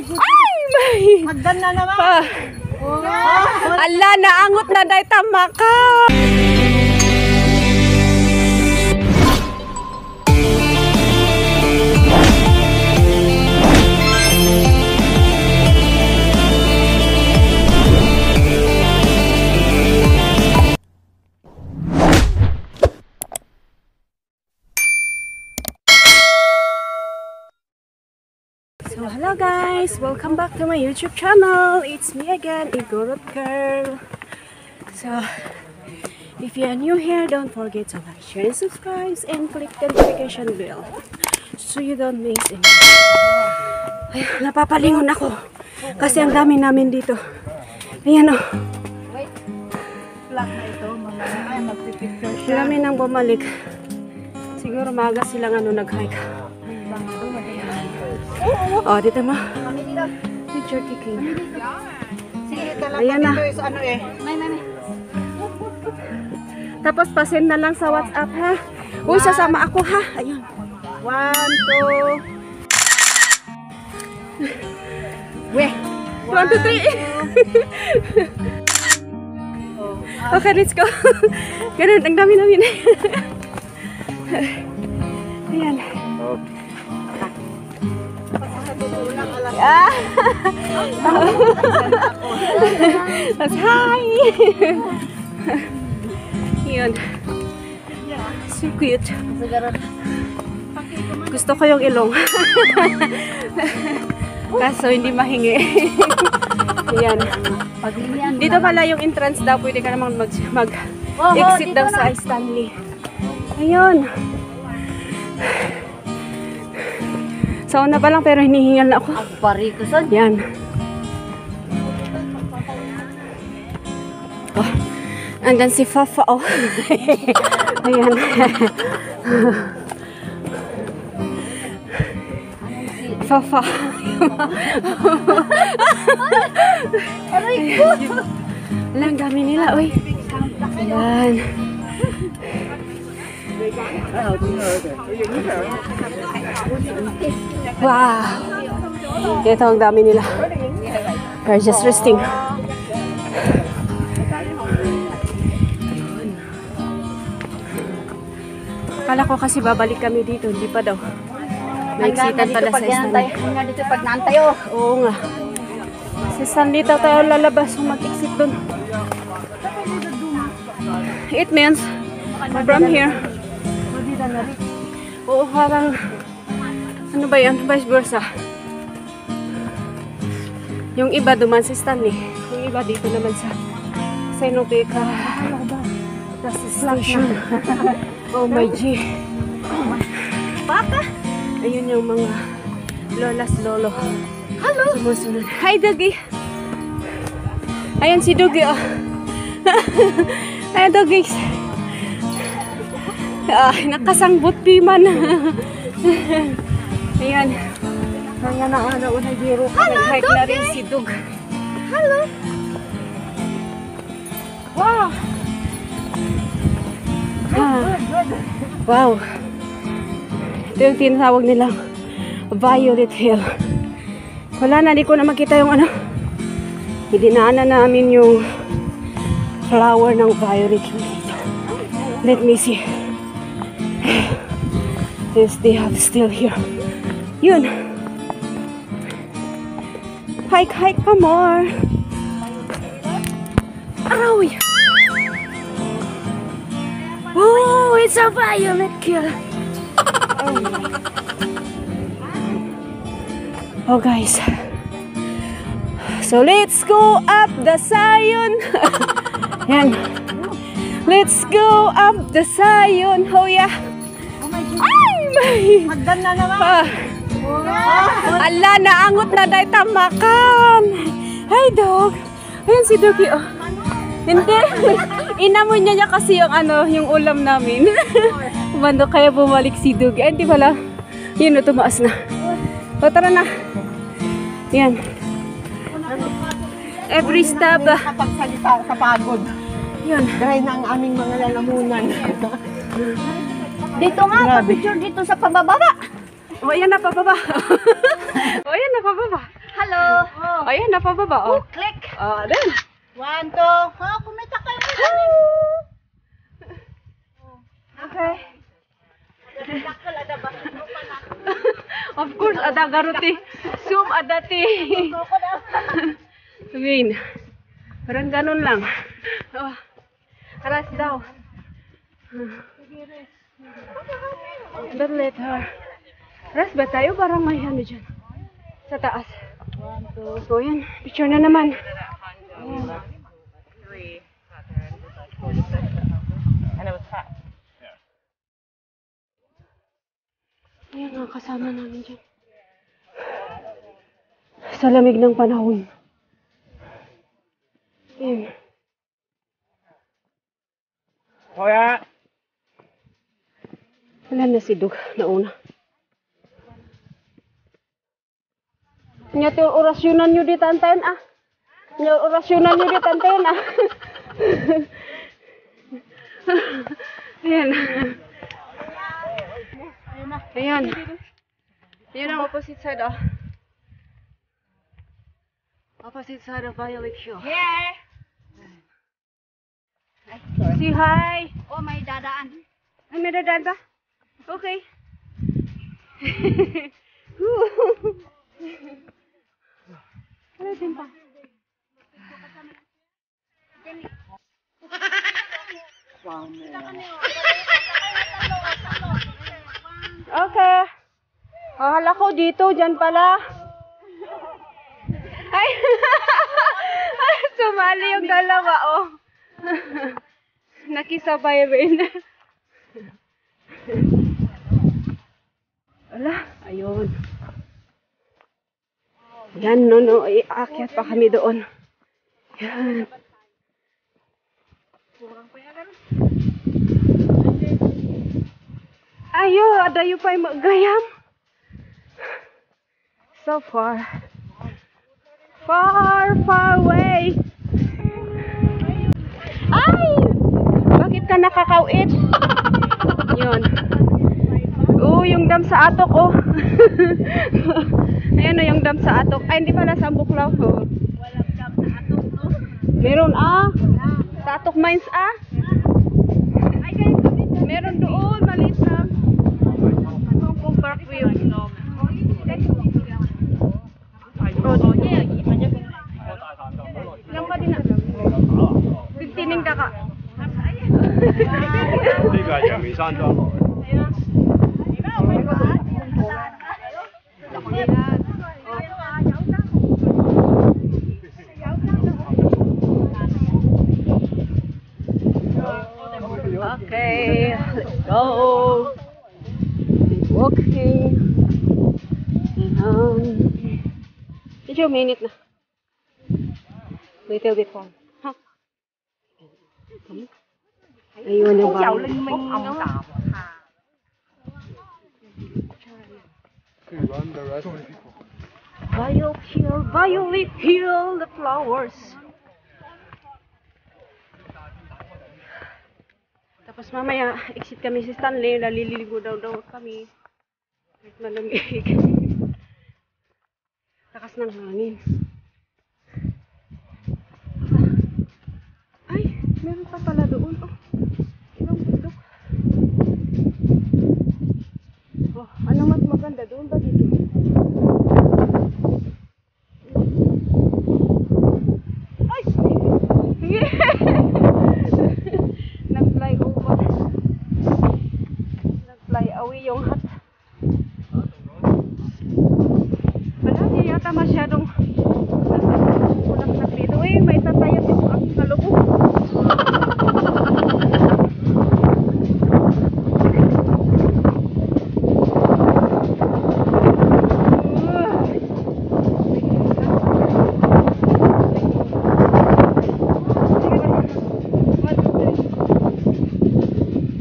my goodness. Ay, may. Magdan na naman. Ala, naangot na day tama ka. So hello guys, welcome back to my YouTube channel. It's me again, Igorot Girl. So if you are new here, don't forget to like, share, and subscribe, and click the notification bell so you don't miss anything. Ay, napapalingon ako kasi ang dami namin dito. Ayan o. Black na ito, mamaya magpipicture siya. Marami nang bumalik. Siguro maaga silang nag-hike. Oh, dito mo. Picture taking. Sige, talaga Ayan na. dito is ano eh. Tapos pasend na lang sa WhatsApp ha. Uy, sasama ako ha. Ayun. 1, 2. Weh. 1, 2, 3. Okay, let's go. Ganun, ang dami namin. Ayan. Ah! Mas hi! Yun. So cute. Gusto ko yung ilong. Kaso hindi mahingi. Ayan. Dito pala yung entrance daw. Pwede ka namang mag-exit daw sa Stanley. Ayun. Sauna pa lang pero hinihingal na ako. Ang pari ko son. Yan. Oh, andan si Fafa. Oh. Ayan. Fafa. Aray ko. Alang dami nila. Uy. Ayan. Wow! Ito ang dami nila. They're just resting. Akala ko kasi babalik kami dito. Hindi pa daw. May exitan pala sa Stanley. Hanggang dito pag naantay oh. Oo nga. Sa Stanley tayo lalabas kung mag-exit dun. It means from here. Oo, parang ano ba yan? Vice versa. Yung iba duman sa Stanley. Yung iba dito naman sa Sinopeca. That's the station. Oh my G. Papa? Ayun yung mga lolas lolo. Hello. Sumusunod. Hi, Doggy. Ayan si Doggy, oh. Ayan, Doggy. Nakasangbot piman. Ayan. Kaya na na biro ko. Nag-hike na rin si Dog. Hello. Wow. Wow. Ito yung tinatawag nilang Violet Hill. Wala na, di ko na makita yung ano. Idinaanan namin yung flower ng Violet Hill dito. Let me see. Yes, they have still here. Yun. Hike, hike pa more. Aroy! Oh, it's a Violet Hill. Oh guys. So let's go up the Zion. Yan. Let's go up the Zion. Oh yeah. Ay, may. Magdan na naman. Ala, naangot na day tamakan. Hi dog. Ayan si Doggy oh. Hindi. Inamon niya kasi yung ano, yung ulam namin. Umano kaya bumalik si Doggy. Ay, hindi pala. Yun o, tumaas na. O, tara na. Yan. Every step. Kapag salita sa pagod. Yun. Dahil na ang aming mga lalamunan. Dito nga, pa-picture dito sa pababa. O, ayan na, pababa. O, ayan na, pababa. Hello. Ayan, napababa. Oh. Click! Then. 1, 2. Oh, kumita kayo. Okay. Of course, ada garuti. Zoom adati. Sabihin. Parang ganun lang. Oh. Aras daw. Don't let her. Aras ba tayo? Parang may ano dyan. Sa taas. 1, 2. So, yan. Picture na naman. And it was fat. Ayan nga, kasama namin dyan. Sa lamig ng panahon. Ayan. Kuya! Wala na si Dug nauna. Nya ti orasyonan nyo di tantayin ah. Nya orasyonan nyo di tantayin ah. Ayan. Ayan. Ayan ang opposite side ah. Opposite side of Violet Hill. Yeah! Say hi. Oh, may dadaan. Ay, may dadaan ba? Okay. Wala din pa. Okay. Hala ko dito, dyan pala. Ay, sumali yung dalawa, oh. Nakisabay rin. Wala, ayun. Yan, no, aakyat pa kami doon. Yan. Ayo, adayo pa yung magayam. So far. Far, far away. Ay! Bakit ka nakakawit? Yun. Yung dam sa atok, oh. Ayan o, yung dam sa atok. Ay, hindi pala sa Buklaw. Oh. Walang dam sa atok, no? Meron, ah. Sa atok mines, ah. Meron doon, maliit lang. Kung Parkview. Ilang pa din na? 15 ng daka. 呢個係陽明山莊。 Okay, let's go. Walking. Medyo minute na. Little bit more. Huh? Ayun yung Dầu bahay. linh minh ông tạm. Violet Hill, the flowers. Tapos mamaya, exit kami si Stanley, naliligo daw kami. Kahit malamig. Lakas ng hangin. Ay, meron pa pala doon. Oh, ilang bundok. Oh, ano mas maganda doon ba dito? Ay! Nag-fly over. Nag-fly away yung hat. Wala, di yata masyadong ulap-lap dito. Eh, may tatayap dito ang kalubog.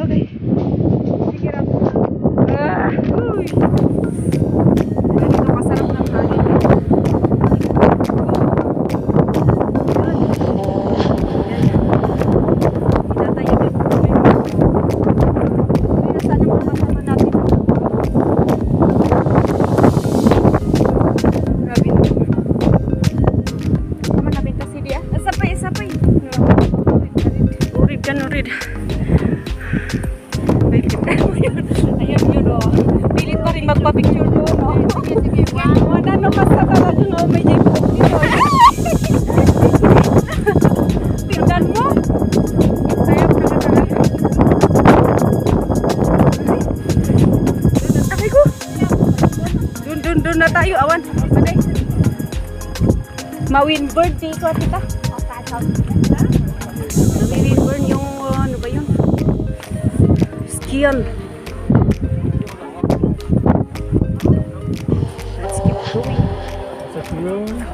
Okay. Sige lang. Uy! Ganito kasarap ng hangin. surid. Ay, ayan yun o. Pilit pa rin magpa-picture doon o. Wala no basta para doon o. May jay book dito. Tingnan mo. Ayaw ka na talaga. Ay ko. Doon na tayo. Awan. Manay. Ma-windbird di ko tita. Ma-windbird yung ano ba yun? Skion. Let's keep going.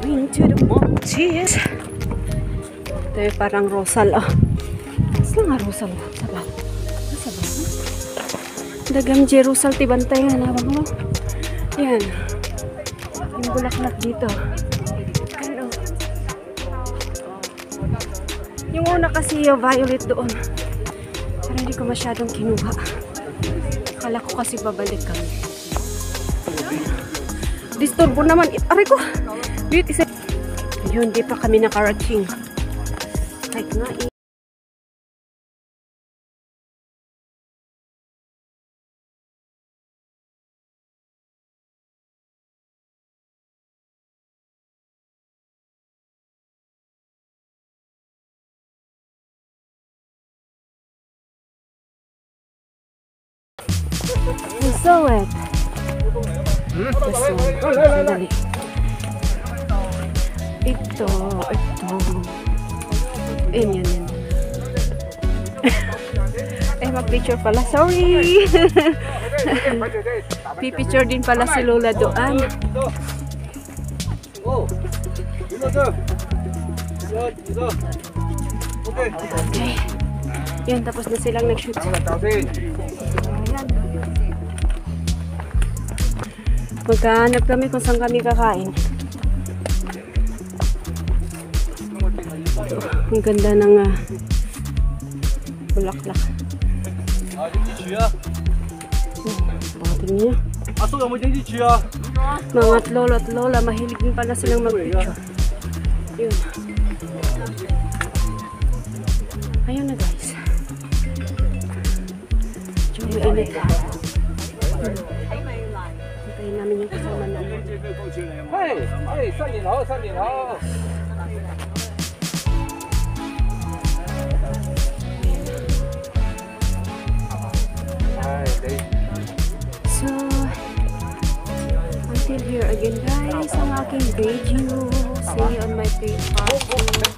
Going to the mountains. Ito yung parang rosal. Oh. Saan nga rosal? Sabaw. Sabaw. Dagang Jerusal tibantay nga na mo. Yan. Yung bulaklak dito. Ano? Yung una kasi yung violet doon. Pero hindi ko masyadong kinuha. Akala ko kasi babalik kami. Disturbo naman. Aray ko! Wait, isa. Ayun, di pa kami nakarating. Like nga eh. So wet. Sandali. Ito. Yan. Eh, mag-picture pala. Sorry. Pipicture din pala si Lola doon. Okay. Yan, tapos na silang nag-shoot. Ayan. Magkahanap kami kung saan kami kakain. Ang ganda ng bulaklak. Tingnan niyo. Mga lolo at lola, mahilig din pala silang mag-picture. Yun. Ayun na guys. Medyo mainit. Hintayin namin yung kasama namin. Hey, 3年好。So, until here again guys, ang aking video. See you on my page part 2.